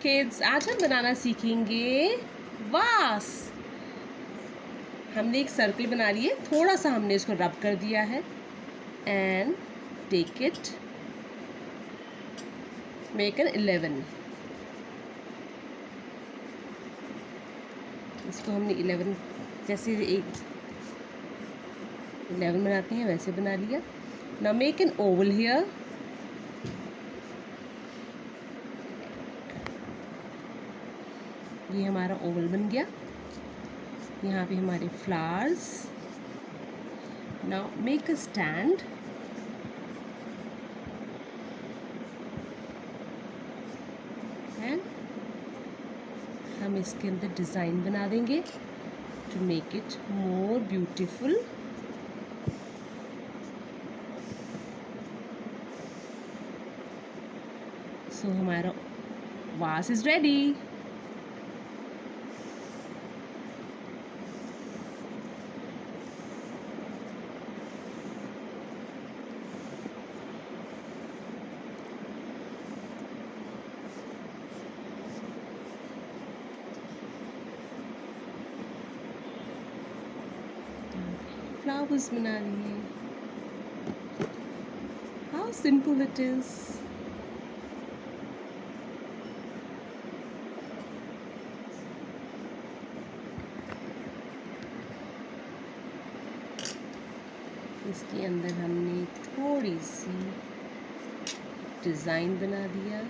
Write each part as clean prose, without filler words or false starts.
Kids, आज हम बनाना सीखेंगे वास। हमने एक सर्कल बना ली है, थोड़ा सा हमने इसको रब कर दिया है and take it, make an 11। इसको हमने 11 जैसे एक 11 बनाते हैं वैसे बना लिया। Now make an oval here. ये हमारा ओवल बन गया। यहाँ पे हमारे flowers. Now make a stand. And हम इसके अंदर डिज़ाइन बना देंगे to make it more beautiful. So हमारा वास इज रेडी। फ्लावर्स बना लिए। How simple it is. इसके अंदर हमने थोड़ी सी डिज़ाइन बना दिया।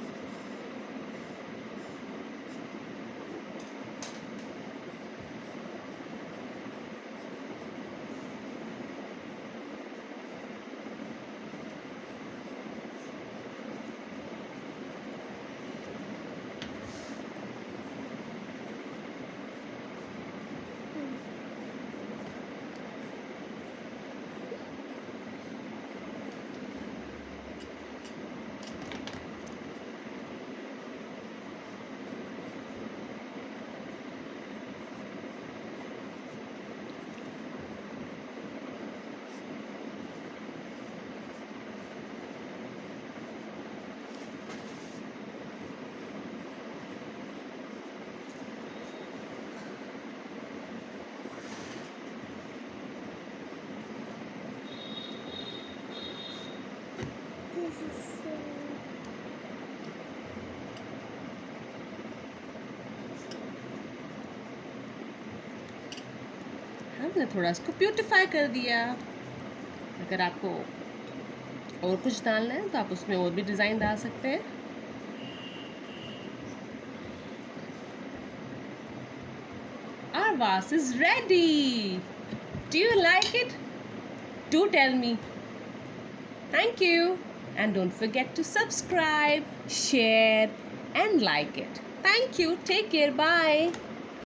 हमने थोड़ा इसको ब्यूटीफाई कर दिया। अगर आपको और कुछ डालना है तो आप उसमें और भी डिज़ाइन डाल सकते हैं। Our vase is ready. Do you like it? Do tell me. Thank you. And don't forget to subscribe, share and like it. Thank you. Take care. Bye.